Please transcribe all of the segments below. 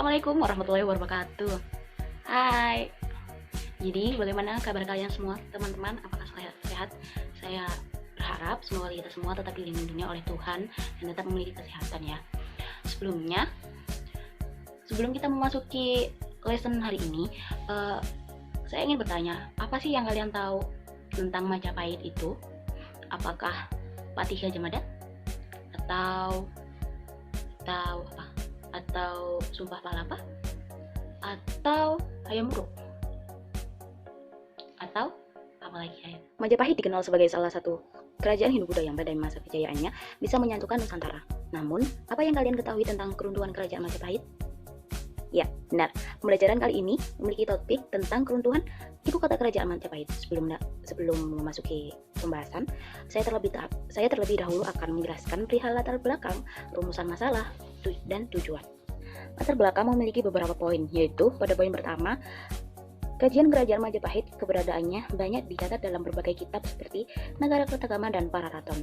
Assalamualaikum warahmatullahi wabarakatuh. Hai. Jadi bagaimana kabar kalian semua teman-teman? Apakah sehat? Saya berharap semoga kita semua tetap dilindungi oleh Tuhan dan tetap memiliki kesehatan ya. Sebelum kita memasuki lesson hari ini, saya ingin bertanya, apa sih yang kalian tahu tentang Majapahit itu? Apakah Patih Gajah Mada? Atau Sumpah Palapa, atau Hayam Wuruk, atau apa lagi ya? Majapahit dikenal sebagai salah satu kerajaan Hindu-Buddha yang pada masa kejayaannya bisa menyatukan Nusantara. Namun, apa yang kalian ketahui tentang keruntuhan kerajaan Majapahit? Ya, benar. Pembelajaran kali ini memiliki topik tentang keruntuhan ibu kota kerajaan Majapahit. Sebelum memasuki pembahasan, saya terlebih dahulu akan menjelaskan perihal latar belakang, rumusan masalah, dan tujuan. Latar belakang memiliki beberapa poin, yaitu pada poin pertama, kajian kerajaan Majapahit keberadaannya banyak dicatat dalam berbagai kitab seperti Nagara Kertagama dan Pararaton.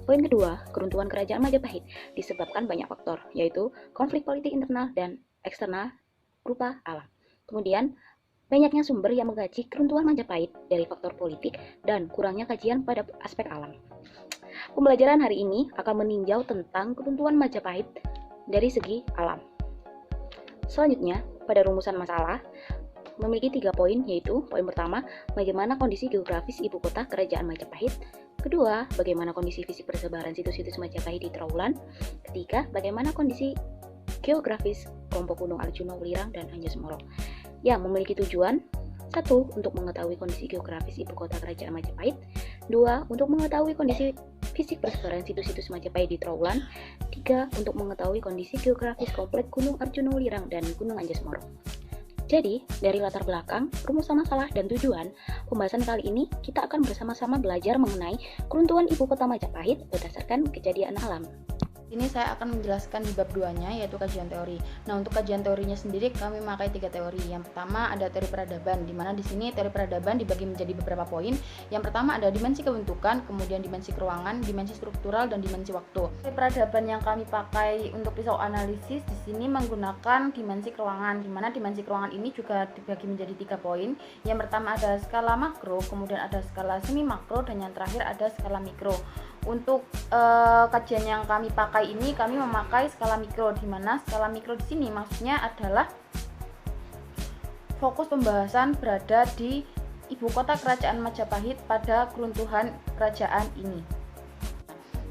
Poin kedua, keruntuhan kerajaan Majapahit disebabkan banyak faktor, yaitu konflik politik internal dan eksternal berupa alam. Kemudian, banyaknya sumber yang mengkaji keruntuhan Majapahit dari faktor politik dan kurangnya kajian pada aspek alam. Pembelajaran hari ini akan meninjau tentang keruntuhan Majapahit dari segi alam. Selanjutnya, pada rumusan masalah memiliki 3 poin, yaitu poin pertama, bagaimana kondisi geografis ibu kota kerajaan Majapahit. Kedua, bagaimana kondisi fisik persebaran situs-situs Majapahit di Trowulan. Ketiga, bagaimana kondisi geografis kelompok Gunung Arjuna, Welirang, dan Anjas-Moro, yang memiliki tujuan: 1. Untuk mengetahui kondisi geografis ibu kota kerajaan Majapahit. 2. Untuk mengetahui kondisi fisik persebaran situs-situs Majapahit di Trowulan. 3. Untuk mengetahui kondisi geografis komplek Gunung Arjuna, Welirang, dan Gunung Anjas-Moro. Jadi, dari latar belakang, rumusan masalah, dan tujuan, pembahasan kali ini kita akan bersama-sama belajar mengenai keruntuhan ibu kota Majapahit berdasarkan kejadian alam. Ini saya akan menjelaskan di bab 2-nya, yaitu kajian teori. Nah, untuk kajian teorinya sendiri kami memakai 3 teori. Yang pertama ada teori peradaban, di mana di sini teori peradaban dibagi menjadi beberapa poin. Yang pertama ada dimensi kebentukan, kemudian dimensi keruangan, dimensi struktural, dan dimensi waktu. Teori peradaban yang kami pakai untuk pisau analisis di sini menggunakan dimensi keruangan, di mana dimensi keruangan ini juga dibagi menjadi 3 poin. Yang pertama ada skala makro, kemudian ada skala semi makro, dan yang terakhir ada skala mikro. Untuk kajian yang kami pakai ini kami memakai skala mikro, di mana skala mikro di sini maksudnya adalah fokus pembahasan berada di ibu kota kerajaan Majapahit pada keruntuhan kerajaan ini.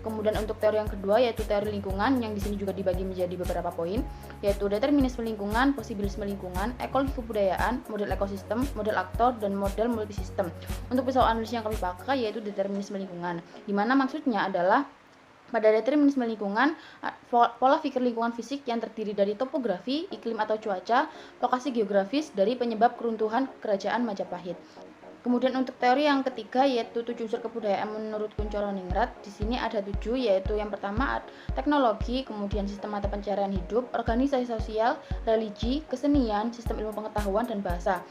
Kemudian untuk teori yang kedua yaitu teori lingkungan, yang di sini juga dibagi menjadi beberapa poin, yaitu determinisme lingkungan, posibilisme lingkungan, ekologi kebudayaan, model ekosistem, model aktor, dan model multisistem. Untuk pisau analisis yang kami pakai yaitu determinisme lingkungan, di mana maksudnya adalah pada determinisme lingkungan, pola pikir lingkungan fisik yang terdiri dari topografi, iklim atau cuaca, lokasi geografis dari penyebab keruntuhan kerajaan Majapahit. Kemudian untuk teori yang ketiga yaitu 7 unsur kebudayaan menurut Kuncoro Ningrat. Di sini ada 7, yaitu yang pertama teknologi, kemudian sistem mata pencarian hidup, organisasi sosial, religi, kesenian, sistem ilmu pengetahuan, dan bahasa.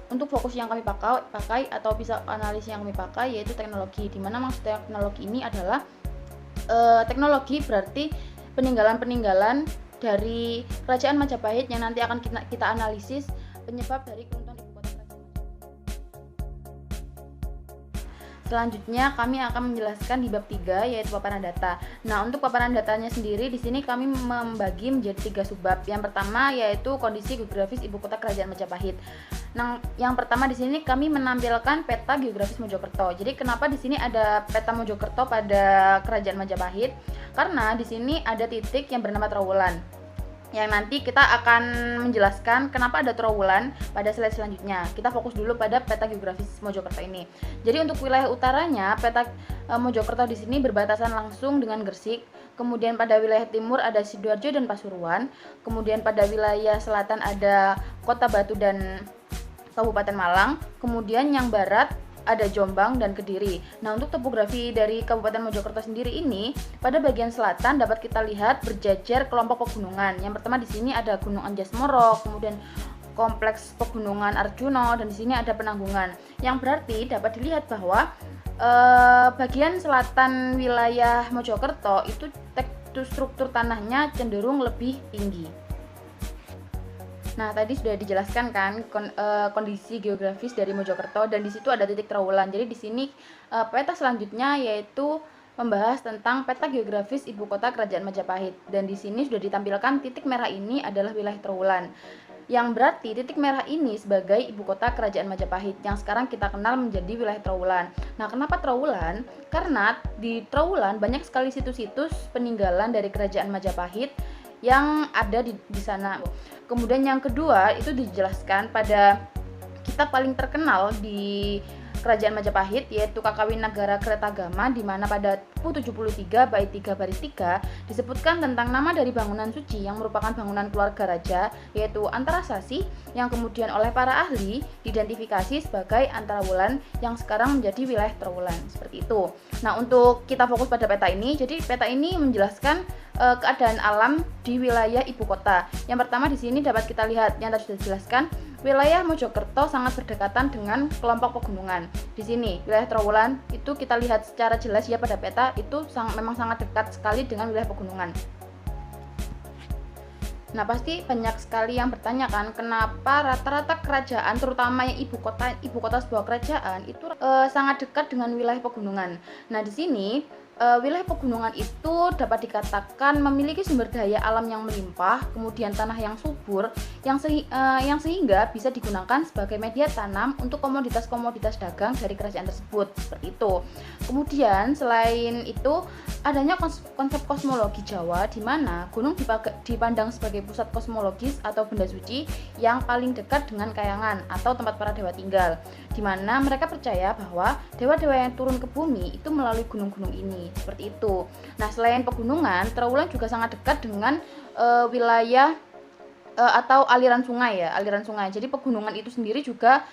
Untuk fokus yang kami pakai atau pisau analisis yang kami pakai yaitu teknologi, di mana maksud teknologi ini adalah teknologi berarti peninggalan-peninggalan dari kerajaan Majapahit yang nanti akan kita analisis penyebab dari keruntuhan ibu kota kerajaan. Selanjutnya kami akan menjelaskan di bab 3 yaitu paparan data. Nah, untuk paparan datanya sendiri di sini kami membagi menjadi 3 subbab. Yang pertama yaitu kondisi geografis ibu kota kerajaan Majapahit. Nah, yang pertama di sini kami menampilkan peta geografis Mojokerto. Jadi kenapa di sini ada peta Mojokerto pada kerajaan Majapahit? Karena di sini ada titik yang bernama Trowulan, yang nanti kita akan menjelaskan kenapa ada Trowulan pada slide selanjutnya. Kita fokus dulu pada peta geografis Mojokerto ini. Jadi untuk wilayah utaranya, peta Mojokerto di sini berbatasan langsung dengan Gresik. Kemudian pada wilayah timur ada Sidoarjo dan Pasuruan. Kemudian pada wilayah selatan ada Kota Batu dan Kabupaten Malang. Kemudian yang barat ada Jombang dan Kediri. Nah, untuk topografi dari Kabupaten Mojokerto sendiri ini, pada bagian selatan dapat kita lihat berjajar kelompok pegunungan. Yang pertama di sini ada Gunung Anjas-Moro, kemudian kompleks pegunungan Arjuna, dan di sini ada Penanggungan. Yang berarti dapat dilihat bahwa bagian selatan wilayah Mojokerto itu struktur tanahnya cenderung lebih tinggi. Nah, tadi sudah dijelaskan kan kondisi geografis dari Mojokerto, dan di situ ada titik trawulan. Jadi di sini peta selanjutnya yaitu membahas tentang peta geografis ibu kota Kerajaan Majapahit, dan di sini sudah ditampilkan titik merah ini adalah wilayah trawulan. Yang berarti titik merah ini sebagai ibu kota Kerajaan Majapahit yang sekarang kita kenal menjadi wilayah Trawulan. Nah, kenapa Trawulan? Karena di Trawulan banyak sekali situs-situs peninggalan dari Kerajaan Majapahit yang ada di sana. Kemudian yang kedua itu dijelaskan pada kitab paling terkenal di Kerajaan Majapahit yaitu Kakawinagara Kretagama, di mana pada buku 73 bait 3 baris 3 disebutkan tentang nama dari bangunan suci yang merupakan bangunan keluarga raja yaitu Antarasasi, yang kemudian oleh para ahli diidentifikasi sebagai Antrawulan yang sekarang menjadi wilayah Trawulan, seperti itu. Nah, untuk kita fokus pada peta ini, jadi peta ini menjelaskan keadaan alam di wilayah ibu kota. Yang pertama di sini dapat kita lihat yang tadi sudah dijelaskan, wilayah Mojokerto sangat berdekatan dengan kelompok pegunungan. Di sini wilayah Trawulan itu kita lihat secara jelas ya pada peta itu memang sangat dekat sekali dengan wilayah pegunungan. Nah, pasti banyak sekali yang bertanya kan, kenapa rata-rata kerajaan, terutama yang ibu kota sebuah kerajaan itu sangat dekat dengan wilayah pegunungan. Nah, di sini wilayah pegunungan itu dapat dikatakan memiliki sumber daya alam yang melimpah, kemudian tanah yang subur, yang sehingga bisa digunakan sebagai media tanam untuk komoditas-komoditas dagang dari kerajaan tersebut, seperti itu. Kemudian selain itu adanya konsep kosmologi Jawa, di mana gunung dipandang sebagai pusat kosmologis atau benda suci yang paling dekat dengan kayangan atau tempat para dewa tinggal, di mana mereka percaya bahwa dewa-dewa yang turun ke bumi itu melalui gunung-gunung ini, seperti itu. Nah, selain pegunungan, Trawulan juga sangat dekat dengan wilayah atau aliran sungai. Jadi pegunungan itu sendiri juga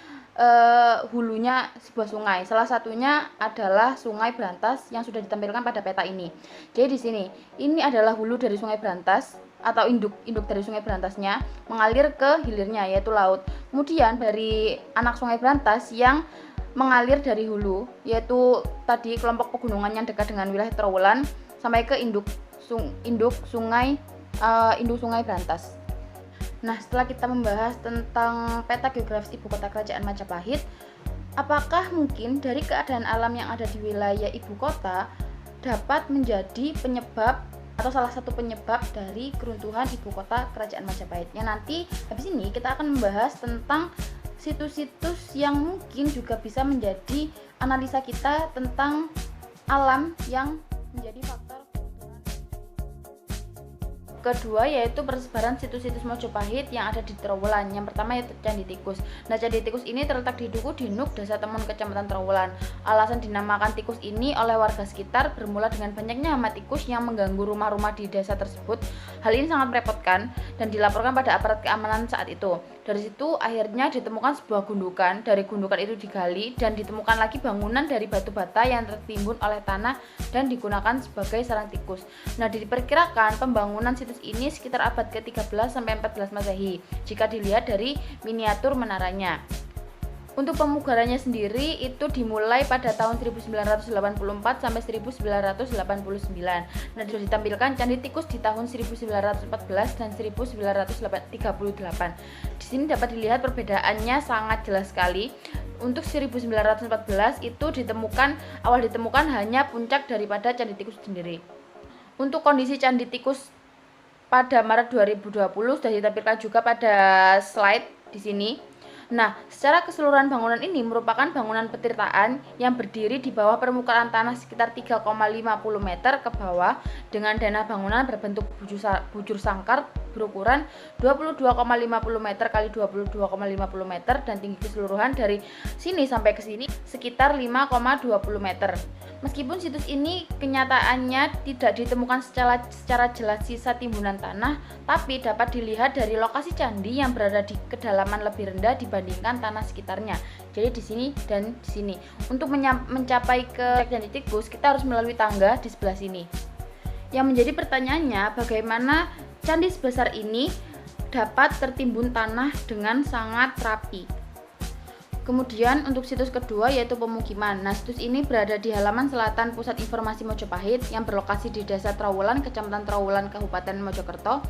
hulunya sebuah sungai. Salah satunya adalah Sungai Brantas yang sudah ditampilkan pada peta ini. Jadi di sini ini adalah hulu dari Sungai Brantas atau induk dari Sungai Brantasnya mengalir ke hilirnya yaitu laut. Kemudian dari anak Sungai Brantas yang mengalir dari hulu yaitu tadi kelompok pegunungan yang dekat dengan wilayah Trawulan sampai ke induk Sungai Brantas. Nah, setelah kita membahas tentang peta geografis ibu kota Kerajaan Majapahit, apakah mungkin dari keadaan alam yang ada di wilayah ibu kota dapat menjadi penyebab atau salah satu penyebab dari keruntuhan ibu kota Kerajaan Majapahit? Ya, nanti habis ini kita akan membahas tentang situs-situs yang mungkin juga bisa menjadi analisa kita tentang alam yang menjadi faktor. Kedua yaitu persebaran situs-situs Majapahit yang ada di Trawulan. Yang pertama yaitu Candi Tikus. Nah, Candi Tikus ini terletak di Duku Dinuk, Desa Temon, Kecamatan Trawulan. Alasan dinamakan tikus ini oleh warga sekitar bermula dengan banyaknya hama tikus yang mengganggu rumah-rumah di desa tersebut. Hal ini sangat merepotkan dan dilaporkan pada aparat keamanan saat itu. Dari situ akhirnya ditemukan sebuah gundukan. Dari gundukan itu digali dan ditemukan lagi bangunan dari batu bata yang tertimbun oleh tanah dan digunakan sebagai sarang tikus. Nah, diperkirakan pembangunan situs ini sekitar abad ke-13 sampai 14 Masehi jika dilihat dari miniatur menaranya. Untuk pemugarannya sendiri itu dimulai pada tahun 1984 sampai 1989. Nah, sudah ditampilkan Candi Tikus di tahun 1914 dan 1938. Di sini dapat dilihat perbedaannya sangat jelas sekali. Untuk 1914 itu awal ditemukan hanya puncak daripada Candi Tikus sendiri. Untuk kondisi Candi Tikus pada Maret 2020 sudah ditampilkan juga pada slide di sini. Nah, secara keseluruhan bangunan ini merupakan bangunan petirtaan yang berdiri di bawah permukaan tanah sekitar 3,50 meter ke bawah dengan dana bangunan berbentuk bujur sangkar berukuran 22,50 meter x 22,50 meter dan tinggi keseluruhan dari sini sampai ke sini sekitar 5,20 meter. Meskipun situs ini kenyataannya tidak ditemukan secara jelas sisa timbunan tanah, tapi dapat dilihat dari lokasi candi yang berada di kedalaman lebih rendah dibandingkan tanah sekitarnya. Jadi di sini dan di sini. Untuk mencapai ke Candi Tikus, kita harus melalui tangga di sebelah sini. Yang menjadi pertanyaannya, bagaimana candi sebesar ini dapat tertimbun tanah dengan sangat rapi? Kemudian untuk situs kedua yaitu pemukiman. Nah, situs ini berada di halaman selatan Pusat Informasi Mojopahit yang berlokasi di Desa Trowulan, Kecamatan Trowulan, Kabupaten Mojokerto.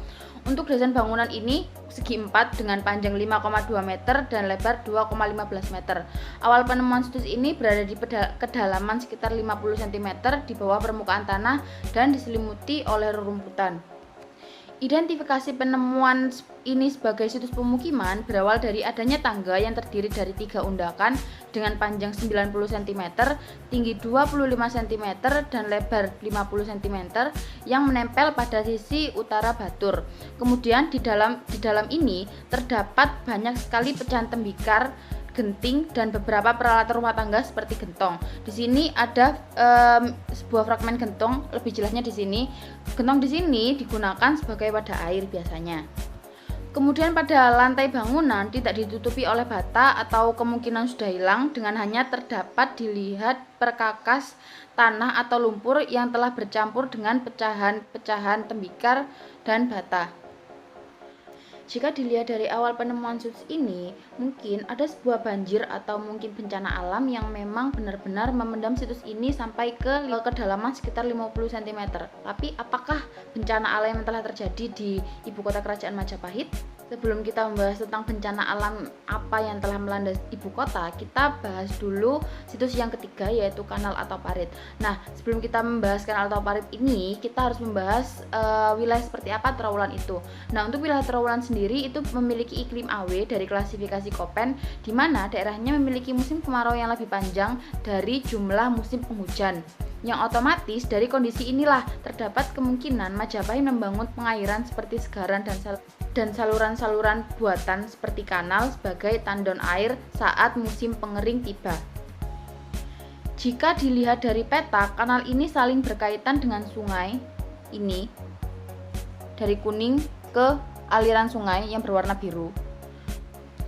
Untuk desain bangunan ini segi 4 dengan panjang 5,2 meter dan lebar 2,15 meter. Awal penemuan situs ini berada di kedalaman sekitar 50 cm di bawah permukaan tanah dan diselimuti oleh rerumputan. Identifikasi penemuan ini sebagai situs pemukiman berawal dari adanya tangga yang terdiri dari 3 undakan dengan panjang 90 cm, tinggi 25 cm, dan lebar 50 cm yang menempel pada sisi utara batur. Kemudian di dalam ini terdapat banyak sekali pecahan tembikar, genting, dan beberapa peralatan rumah tangga seperti gentong. Di sini ada sebuah fragmen gentong, lebih jelasnya di sini. Gentong di sini digunakan sebagai wadah air biasanya. Kemudian pada lantai bangunan tidak ditutupi oleh bata atau kemungkinan sudah hilang dengan hanya terdapat dilihat perkakas tanah atau lumpur yang telah bercampur dengan pecahan-pecahan tembikar dan bata. Jika dilihat dari awal penemuan situs ini, mungkin ada sebuah banjir atau mungkin bencana alam yang memang benar-benar memendam situs ini sampai ke kedalaman sekitar 50 cm. Tapi apakah bencana alam yang telah terjadi di ibu kota kerajaan Majapahit? Sebelum kita membahas tentang bencana alam apa yang telah melanda ibu kota, kita bahas dulu situs yang ketiga yaitu kanal atau parit. Nah, sebelum kita membahas kanal atau parit ini, kita harus membahas wilayah seperti apa Trowulan itu. Nah, untuk wilayah Trowulan sendiri itu memiliki iklim AW dari klasifikasi Köppen, di mana daerahnya memiliki musim kemarau yang lebih panjang dari jumlah musim penghujan. Yang otomatis dari kondisi inilah terdapat kemungkinan Majapahit membangun pengairan seperti segaran dan saluran-saluran buatan seperti kanal sebagai tandon air saat musim pengering tiba. Jika dilihat dari peta, kanal ini saling berkaitan dengan sungai ini dari kuning ke aliran sungai yang berwarna biru.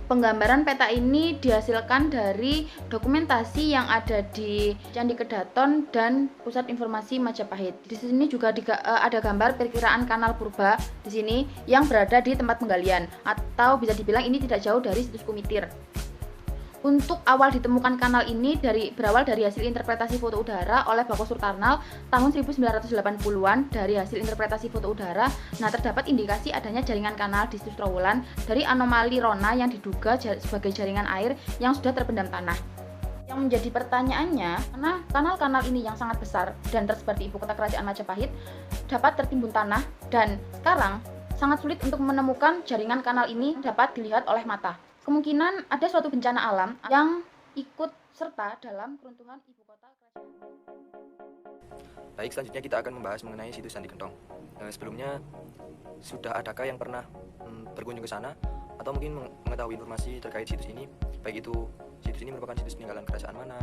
Penggambaran peta ini dihasilkan dari dokumentasi yang ada di Candi Kedaton dan Pusat Informasi Majapahit. Di sini juga ada gambar perkiraan kanal purba di sini yang berada di tempat penggalian, atau bisa dibilang ini tidak jauh dari situs Kumitir. Untuk awal ditemukan kanal ini berawal dari hasil interpretasi foto udara oleh Bako Surtarnal tahun 1980-an. Dari hasil interpretasi foto udara, terdapat indikasi adanya jaringan kanal di situs Trowulan dari anomali rona yang diduga sebagai jaringan air yang sudah terpendam tanah. Yang menjadi pertanyaannya, karena kanal-kanal ini yang sangat besar dan tersebar di ibu kota kerajaan Majapahit dapat tertimbun tanah, dan sekarang sangat sulit untuk menemukan jaringan kanal ini dapat dilihat oleh mata. Kemungkinan ada suatu bencana alam yang ikut serta dalam keruntuhan ibu kota kerajaan. Baik, selanjutnya kita akan membahas mengenai situs Candi Gentong. Sebelumnya, sudah adakah yang pernah berkunjung ke sana atau mungkin mengetahui informasi terkait situs ini? Baik itu situs ini merupakan situs peninggalan kerajaan mana,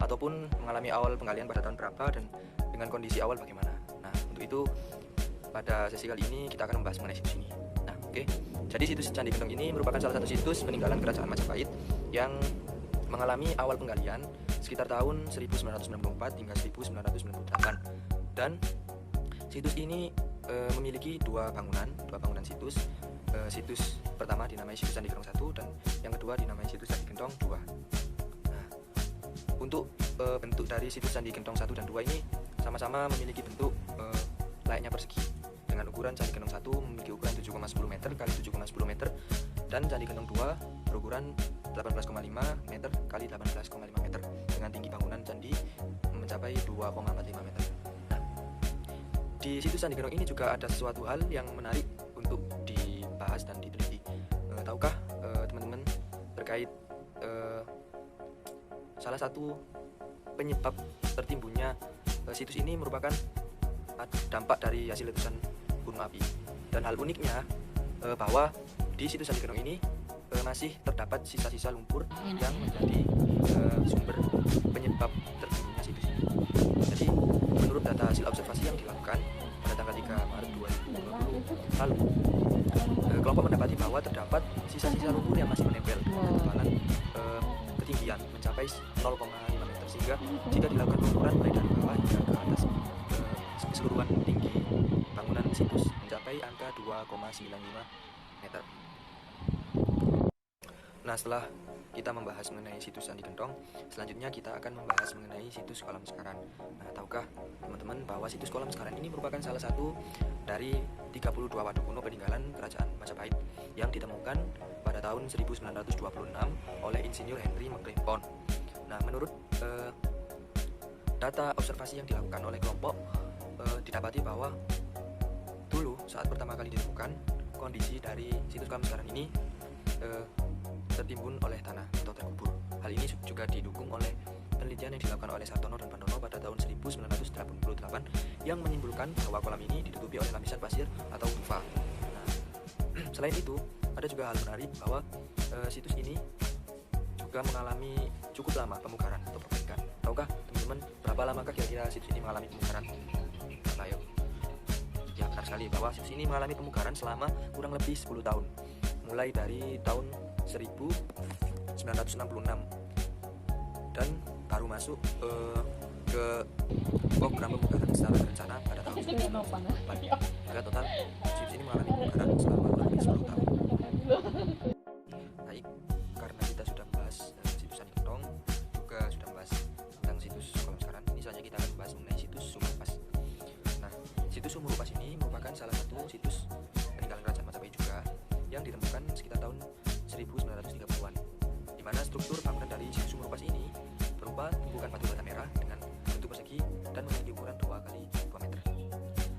ataupun mengalami awal penggalian pada tahun berapa dan dengan kondisi awal bagaimana. Nah, untuk itu pada sesi kali ini kita akan membahas mengenai situs ini. Oke. Jadi situs Candi Gentong ini merupakan salah satu situs peninggalan kerajaan Majapahit yang mengalami awal penggalian sekitar tahun 1994 hingga 1998. Dan situs ini memiliki dua bangunan situs. Situs pertama dinamai situs Candi Gentong 1 dan yang kedua dinamai situs Candi Gentong 2. Nah, untuk bentuk dari situs Candi Gentong 1 dan 2 ini sama-sama memiliki bentuk layaknya persegi. Dengan ukuran Candi Gentong 1 memiliki ukuran 7,10 meter kali 7,10 meter dan Candi Gentong 2 berukuran 18,5 meter kali 18,5 meter dengan tinggi bangunan candi mencapai 2,45 meter. Nah, di situs Candi Gentong ini juga ada sesuatu hal yang menarik untuk dibahas dan diteliti. Tahukah teman-teman terkait salah satu penyebab tertimbunnya situs ini merupakan dampak dari hasil letusan gunung api. Dan hal uniknya bahwa di situs Candi Gentong ini masih terdapat sisa-sisa lumpur yang menjadi sumber penyebab tertimbunnya situs ini. Jadi menurut data hasil observasi yang dilakukan pada tanggal 3 Maret 2020 lalu, kelompok mendapati bahwa terdapat sisa-sisa lumpur yang masih menempel dengan ketebalan ketinggian mencapai 0,5 meter, sehingga jika dilakukan pengukuran mulai dari bawah hingga ke atas keseluruhan tinggi bangunan situs mencapai angka 2,95 meter. Nah, setelah kita membahas mengenai situs Candi Gentong, selanjutnya kita akan membahas mengenai situs Kolam Sekaran. Nah, tahukah teman-teman bahwa situs Kolam Sekaran ini merupakan salah satu dari 32 waduk kuno peninggalan Kerajaan Majapahit yang ditemukan pada tahun 1926 oleh Insinyur Henry McClellan. Nah, menurut data observasi yang dilakukan oleh kelompok, didapati bahwa dulu saat pertama kali ditemukan, kondisi dari situs Kolam Sekaran ini tertimbun oleh tanah atau terkubur. Hal ini juga didukung oleh penelitian yang dilakukan oleh Sartono dan Pandono pada tahun 1988 yang menyimpulkan bahwa kolam ini ditutupi oleh lapisan pasir atau tufa. Nah, selain itu, ada juga hal menarik bahwa situs ini juga mengalami cukup lama pemugaran atau perbaikan. Tahukah teman-teman berapa lamakah kira-kira situs ini mengalami pemugaran? Nah, ayo. Ya, benar sekali bahwa situs ini mengalami pemugaran selama kurang lebih 10 tahun. Mulai dari tahun 1966 dan baru masuk ke program pemugaran secara berencana pada tahun 1998. Maka total situs ini mengalami pemugaran selama kurang lebih 10 tahun. Baik, karena kita sudah membahas situs Candi Gentong, juga sudah membahas tentang situs Kolam Sekaran, ini saja kita akan membahas mengenai situs Sumur Upas. Nah, situs Sumur Upas ini merupakan salah satu situs peninggalan Kerajaan Majapahit juga yang ditemukan sekitar tahun 1930-an, di mana struktur bangunan dari situs Sumur Upas ini berupa tumpukan batu bata merah dengan bentuk persegi dan memiliki ukuran 2 kali 2 meter.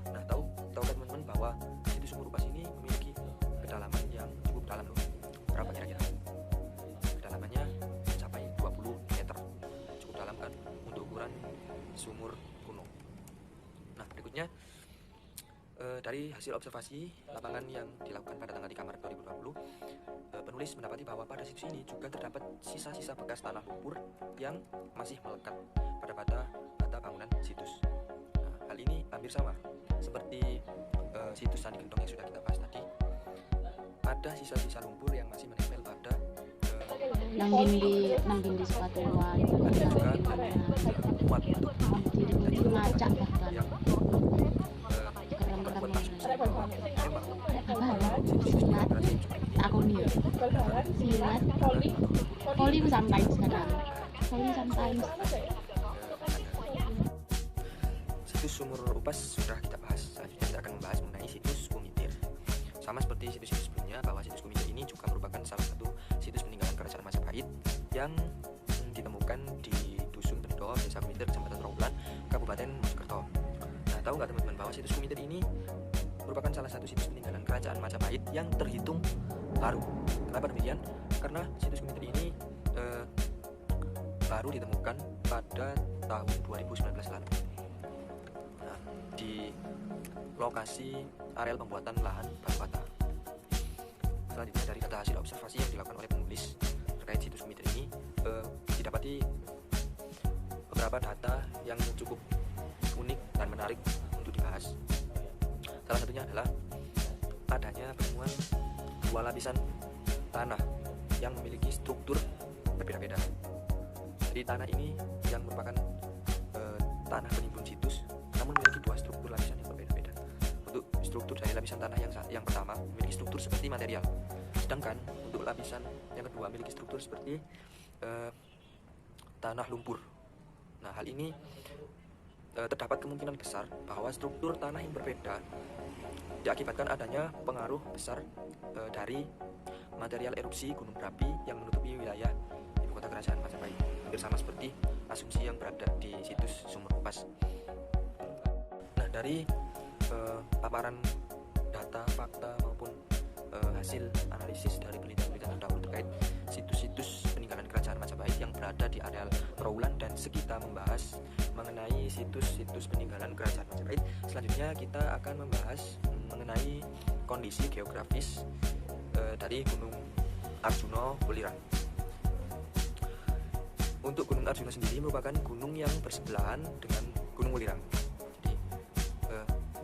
Nah, tahukah teman-teman bahwa situs Sumur Upas ini memiliki kedalaman yang cukup dalam loh. Berapa kira-kira? Kedalamannya mencapai 20 meter. Cukup dalam kan untuk ukuran sumur kuno. Nah, berikutnya dari hasil observasi lapangan yang dilakukan pada tanggal 3 Maret 2020, penulis mendapati bahwa pada situs ini juga terdapat sisa-sisa bekas tanah lumpur yang masih melekat pada bata bangunan situs. Nah, hal ini hampir sama seperti situs Candi Gentong yang sudah kita bahas tadi. Ada sisa-sisa lumpur yang masih menempel pada nang dindi sepatuan ada juga muat untuk jadi ngacak bahkan yang keram-keramnya memang silat aku nih silat poli sometimes kadang poli sometimes. Situs Sumur Upas sudah kita bahas. Selanjutnya kita akan membahas mengenai situs Kumitir. Sama seperti situs-situs sebelumnya, bahwa situs Kumitir ini juga merupakan salah satu situs peninggalan Kerajaan Majapahit yang ditemukan di Dusun Bendo, Desa Kumitir, Kecamatan Trawulan, Kabupaten Mojokerto. Nah, tahu nggak teman-teman bahwa situs Kumitir ini merupakan salah satu situs peninggalan Kerajaan Majapahit yang terhitung baru. Kenapa demikian? Karena situs Kumitir ini baru ditemukan pada tahun 2019 lalu. Nah, di lokasi areal pembuatan lahan batu bata. Selanjutnya, dari data hasil observasi yang dilakukan oleh penulis terkait situs Kumitir ini, didapati beberapa data yang cukup unik dan menarik untuk dibahas. Salah satunya adalah adanya penemuan 2 lapisan tanah yang memiliki struktur berbeda-beda. Jadi tanah ini yang merupakan tanah penimbun situs, namun memiliki 2 struktur lapisan yang berbeda-beda. Untuk struktur dari lapisan tanah yang pertama memiliki struktur seperti material, sedangkan untuk lapisan yang kedua memiliki struktur seperti tanah lumpur. Nah, hal ini terdapat kemungkinan besar bahwa struktur tanah yang berbeda diakibatkan adanya pengaruh besar dari material erupsi gunung berapi yang menutupi wilayah ibu kota Kerajaan Majapahit. Hampir sama seperti asumsi yang berada di situs Sumur Upas. Nah, dari paparan data, fakta maupun hasil analisis dari penelitian-penelitian terdahulu terkait situs-situs peninggalan Kerajaan Majapahit yang berada di areal Trawulan dan sekitar membahas mengenai situs-situs peninggalan Kerajaan Majapahit. Selanjutnya kita akan membahas mengenai kondisi geografis dari Gunung Arjuna Welirang. Untuk Gunung Arjuna sendiri merupakan gunung yang bersebelahan dengan Gunung Welirang. Jadi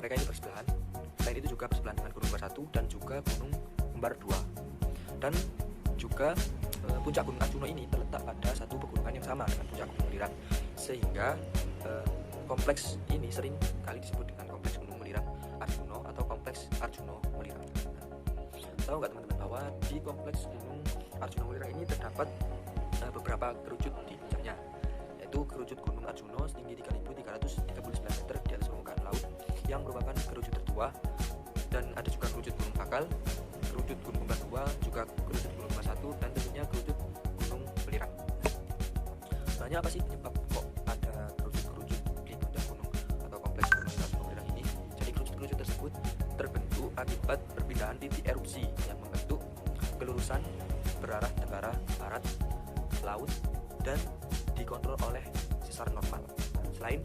mereka ini bersebelahan. Selain itu juga bersebelahan dengan Gunung Kembar 1 dan juga Gunung Kembar 2. Dan juga puncak Gunung Arjuna ini terletak pada satu pegunungan yang sama dengan puncak Gunung Welirang, sehingga kompleks ini sering kali disebut dengan kompleks Gunung Welirang Arjuna atau kompleks Arjuna Welirang. Tahu nggak teman-teman bahwa di kompleks Gunung Arjuna Wulirang ini terdapat beberapa kerucut di puncaknya, yaitu kerucut Gunung Arjuna setinggi 3.339 meter di atas permukaan laut yang merupakan kerucut tertua, dan ada juga kerucut Gunung Bakal, kerucut Gunung Kembar II, juga kerucut Gunung Kembar I, dan tentunya kerucut Gunung Welirang. Sebenarnya apa sih penyebab kok ada kerucut-kerucut di puncak gunung atau kompleks Gunung Arjuna Welirang ini? Jadi kerucut-kerucut tersebut terbentuk akibat perpindahan titik erupsi yang membentuk kelurusan berarah tenggara barat laut dan dikontrol oleh sesar normal. Selain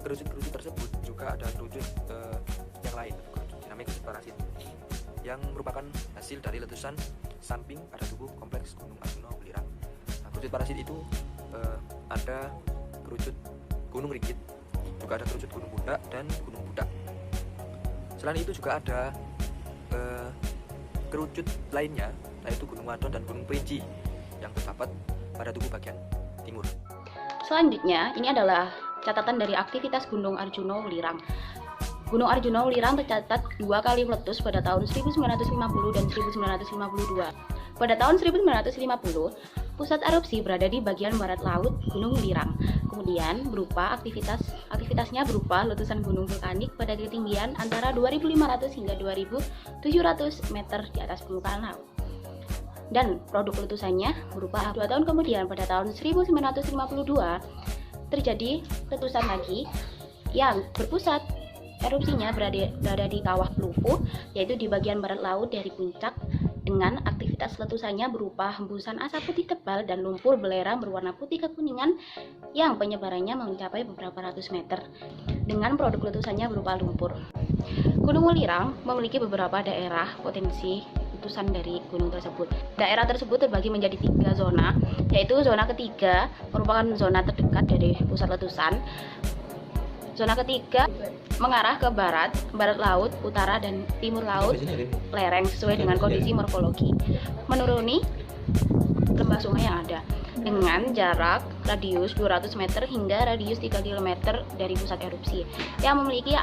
kerucut-kerucut tersebut juga ada kerucut yang lain, dinamik kerucut parasit, yang merupakan hasil dari letusan samping pada tubuh kompleks Gunung Arjuna Welirang. Nah, kerucut parasit itu ada kerucut Gunung Ringgit, juga ada kerucut Gunung Budak dan Gunung Budak. Selain itu juga ada kerucut lainnya, yaitu Gunung Wadon dan Gunung Perinci yang terdapat pada tubuh bagian timur. Selanjutnya, ini adalah catatan dari aktivitas Gunung Arjuna Welirang. Gunung Arjuna Welirang tercatat 2 kali meletus pada tahun 1950 dan 1952. Pada tahun 1950, pusat erupsi berada di bagian barat laut Gunung Welirang. Kemudian aktivitasnya berupa letusan gunung vulkanik pada ketinggian antara 2.500 hingga 2.700 meter di atas permukaan laut. Dan produk letusannya berupa 2 tahun kemudian pada tahun 1952 terjadi letusan lagi yang berpusat erupsinya berada di kawah Pelupu, yaitu di bagian barat laut dari puncak, dengan aktivitas letusannya berupa hembusan asap putih tebal dan lumpur belerang berwarna putih kekuningan yang penyebarannya mencapai beberapa ratus meter, dengan produk letusannya berupa lumpur. Gunung Welirang memiliki beberapa daerah potensi letusan dari gunung tersebut. Daerah tersebut terbagi menjadi 3 zona, yaitu zona ketiga merupakan zona terdekat dari pusat letusan. Zona ketiga mengarah ke barat, barat laut, utara, dan timur laut lereng sesuai dengan kondisi morfologi, menuruni lembah sungai yang ada, dengan jarak radius 200 meter hingga radius 3 km dari pusat erupsi, yang memiliki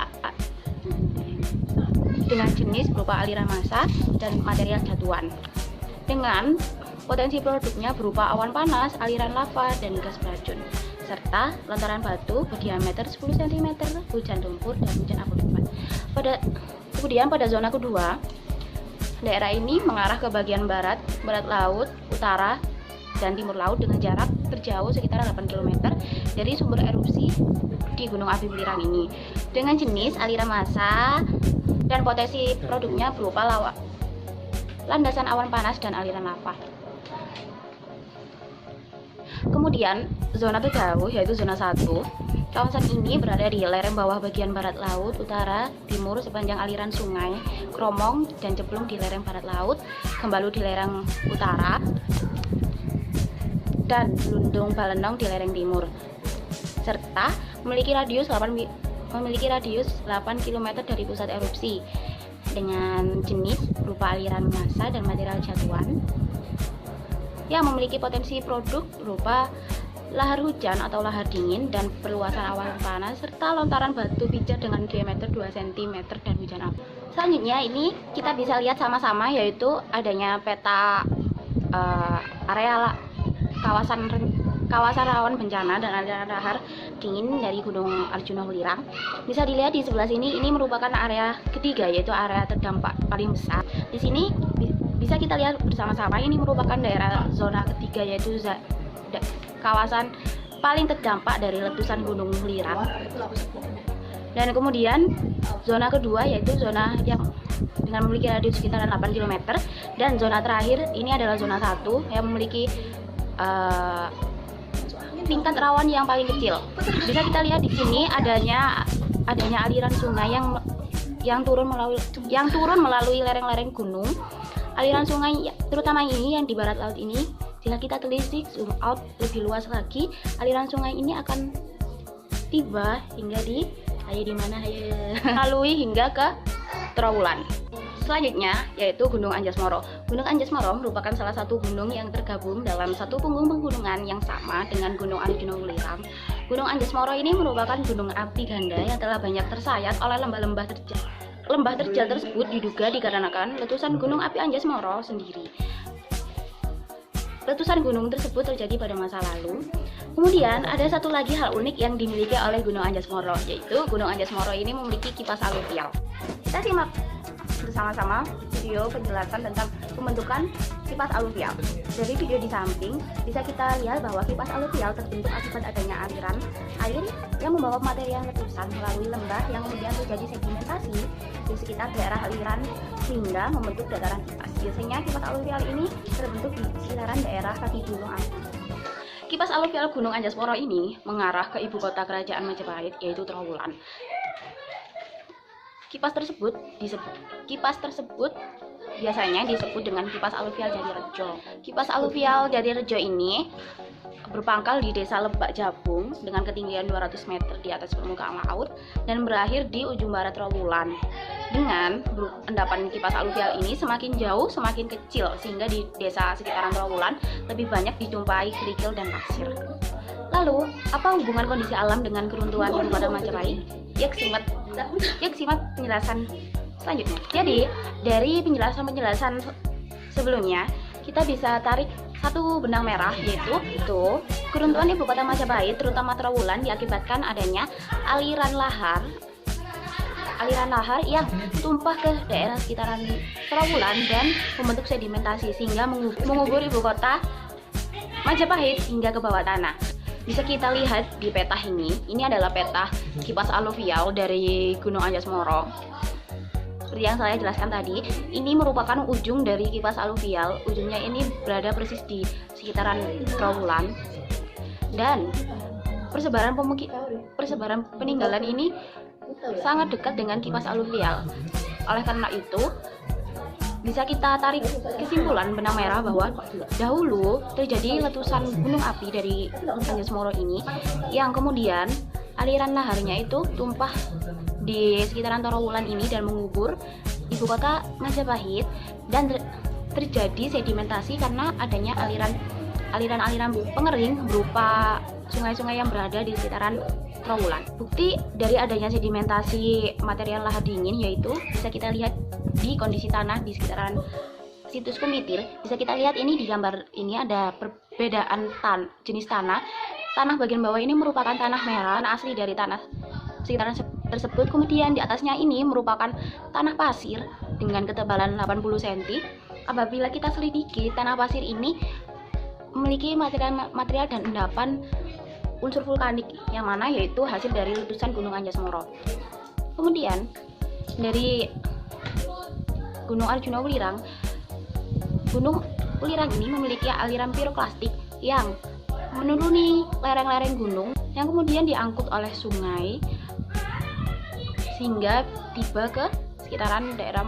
dengan jenis berupa aliran massa dan material jatuhan, dengan potensi produknya berupa awan panas, aliran lava, dan gas beracun, serta lontaran batu berdiameter 10 cm, hujan lumpur, dan hujan abu-abu. Kemudian pada zona kedua, daerah ini mengarah ke bagian barat, barat laut, utara, dan timur laut dengan jarak terjauh sekitar 8 km dari sumber erupsi di Gunung Api Welirang ini, dengan jenis aliran massa dan potensi produknya berupa landasan awan panas dan aliran lava. Kemudian zona terjauh yaitu zona 1. Kawasan ini berada di lereng bawah bagian barat laut, utara, timur sepanjang aliran sungai Kromong dan Ceplung di lereng barat laut, Gembalu di lereng utara, dan Lundung Balenong di lereng timur, serta memiliki radius 8 km dari pusat erupsi, dengan jenis berupa aliran massa dan material jatuhan, yang memiliki potensi produk berupa lahar hujan atau lahar dingin dan perluasan awan panas, serta lontaran batu pijar dengan diameter 2 cm dan hujan abu. Selanjutnya ini kita bisa lihat sama-sama, yaitu adanya peta area kawasan rawan bencana dan aliran lahar dingin dari Gunung Arjuna Welirang. Bisa dilihat di sebelah sini, ini merupakan area ketiga, yaitu area terdampak paling besar. Di sini bisa kita lihat bersama-sama, ini merupakan daerah zona ketiga, yaitu kawasan paling terdampak dari letusan Gunung Welirang. Dan kemudian zona kedua yaitu zona yang dengan memiliki radius sekitaran 8 km, dan zona terakhir ini adalah zona 1 yang memiliki tingkat rawan yang paling kecil. Bisa kita lihat di sini adanya aliran sungai yang turun melalui lereng-lereng gunung. Aliran sungai terutama ini yang di barat laut ini, jika kita telisik zoom out lebih luas lagi, aliran sungai ini akan tiba hingga melalui hingga ke Trowulan. Selanjutnya yaitu Gunung Anjas Moro. Gunung Anjas Moro merupakan salah satu gunung yang tergabung dalam satu punggung pegunungan yang sama dengan Gunung Arjuna Welirang. Gunung Anjas Moro ini merupakan gunung api ganda yang telah banyak tersayat oleh lembah-lembah terjal. Lembah terjal tersebut diduga dikarenakan letusan Gunung Api Anjas Moro sendiri. letusan gunung tersebut terjadi pada masa lalu. Kemudian ada satu lagi hal unik yang dimiliki oleh Gunung Anjas Moro, yaitu Gunung Anjas Moro ini memiliki kipas aluvial. Kita simak bersama-sama video penjelasan tentang pembentukan kipas aluvial. Dari video di samping bisa kita lihat bahwa kipas aluvial terbentuk akibat adanya aliran air yang membawa material letusan melalui lembah yang kemudian terjadi sedimentasi di sekitar daerah aliran sehingga membentuk dataran kipas. Biasanya kipas aluvial ini terbentuk di sekitaran daerah kaki gunung api. Kipas aluvial Gunung Anjas Moro ini mengarah ke ibu kota kerajaan Majapahit, yaitu Trowulan. Kipas tersebut biasanya disebut dengan kipas aluvial Jatirejo. Kipas aluvial Jatirejo ini berpangkal di desa Lebak Jabung dengan ketinggian 200 meter di atas permukaan laut dan berakhir di ujung barat Trowulan. Dengan endapan kipas aluvial ini semakin jauh semakin kecil, sehingga di desa sekitaran Trowulan lebih banyak ditumpai kerikil dan pasir. Lalu, apa hubungan kondisi alam dengan keruntuhan ibu kota Majapahit? Yuk simak penjelasan selanjutnya. Jadi, dari penjelasan sebelumnya, kita bisa tarik satu benang merah, yaitu keruntuhan ibu kota Majapahit terutama Trowulan diakibatkan adanya aliran lahar yang tumpah ke daerah sekitaran Trowulan dan membentuk sedimentasi sehingga mengubur ibu kota Majapahit hingga ke bawah tanah. Bisa kita lihat di peta ini adalah peta kipas aluvial dari Gunung Anjas Moro. Seperti yang saya jelaskan tadi, ini merupakan ujung dari kipas aluvial. Ujungnya ini berada persis di sekitaran Trowulan. Dan persebaran peninggalan ini sangat dekat dengan kipas aluvial. Oleh karena itu, bisa kita tarik kesimpulan benang merah bahwa dahulu terjadi letusan gunung api dari Anjas Moro ini yang kemudian aliran laharnya itu tumpah di sekitaran Trowulan ini dan mengubur ibu kota Majapahit, dan terjadi sedimentasi karena adanya aliran pengering berupa sungai-sungai yang berada di sekitaran Trowulan. Bukti dari adanya sedimentasi material lahar dingin yaitu bisa kita lihat di kondisi tanah di sekitaran situs Kumitir. Bisa kita lihat ini di gambar ini ada perbedaan jenis tanah. Tanah bagian bawah ini merupakan tanah merah asli dari tanah sekitaran tersebut. Kemudian di atasnya ini merupakan tanah pasir dengan ketebalan 80 cm. Apabila kita selidiki, tanah pasir ini memiliki material dan endapan unsur vulkanik yang mana yaitu hasil dari letusan Gunung Anjas Moro. Kemudian dari Gunung Arjuna Ulirang, Gunung Ulirang ini memiliki aliran piroklastik yang menuruni lereng-lereng gunung yang kemudian diangkut oleh sungai sehingga tiba ke sekitaran daerah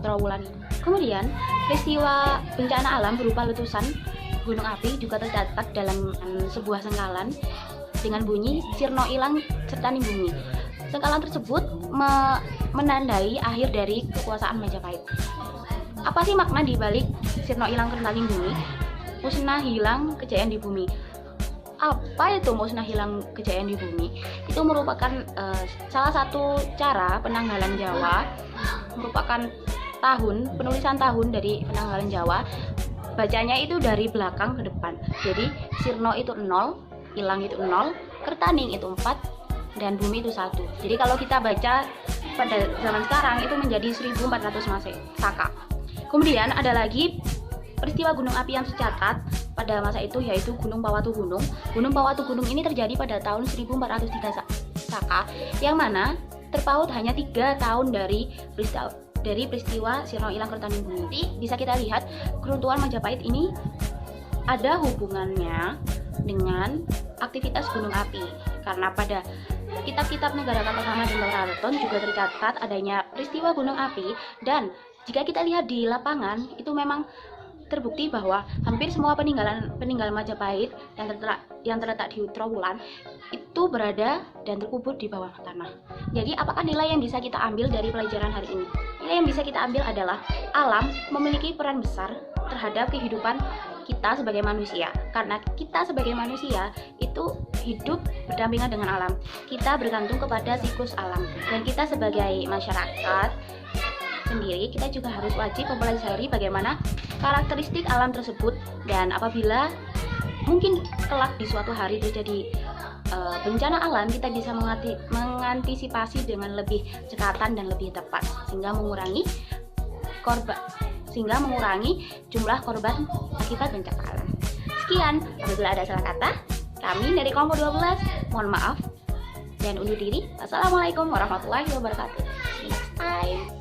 Trowulan ini. Kemudian peristiwa bencana alam berupa letusan gunung api juga tercatat dalam sebuah sengkalan dengan bunyi Sirno Ilang Kertaning Bumi. Sengkalan tersebut menandai akhir dari kekuasaan Majapahit. Apa sih makna di balik Sirno Ilang Kertaning Bumi? Musnah hilang kejayaan di bumi. Apa itu musnah hilang kejayaan di bumi? Itu merupakan salah satu cara penanggalan Jawa, merupakan penulisan tahun dari penanggalan Jawa. Bacanya itu dari belakang ke depan. Jadi Sirno itu 0, Ilang itu 0, Kertaning itu 4, dan bumi itu 1. Jadi kalau kita baca pada zaman sekarang itu menjadi 1400 Saka. Kemudian ada lagi peristiwa gunung api yang tercatat pada masa itu yaitu Gunung Pawatu Gunung. Gunung Pawatu Gunung ini terjadi pada tahun 1403 Saka, yang mana terpaut hanya 3 tahun dari peristiwa Sirno Ilang Kertaning Bumi. Bisa kita lihat keruntuhan Majapahit ini ada hubungannya dengan aktivitas gunung api, karena pada kitab-kitab negara Kartosama dan Karaton juga tercatat adanya peristiwa gunung api. Dan jika kita lihat di lapangan itu memang terbukti bahwa hampir semua peninggalan Majapahit yang terletak di Trowulan itu berada dan terkubur di bawah tanah. Jadi apakah nilai yang bisa kita ambil dari pelajaran hari ini? Nilai yang bisa kita ambil adalah alam memiliki peran besar terhadap kehidupan kita sebagai manusia. Karena kita sebagai manusia itu hidup berdampingan dengan alam. Kita bergantung kepada siklus alam. Dan kita sebagai masyarakat sendiri, kita juga harus wajib mempelajari bagaimana karakteristik alam tersebut, dan apabila mungkin kelak di suatu hari terjadi bencana alam, kita bisa mengantisipasi dengan lebih cekatan dan lebih tepat, sehingga mengurangi jumlah korban akibat bencana alam. Sekian, apabila ada salah kata, kami dari kelompok 12 mohon maaf dan undur diri. Wassalamualaikum warahmatullahi wabarakatuh. See you next time.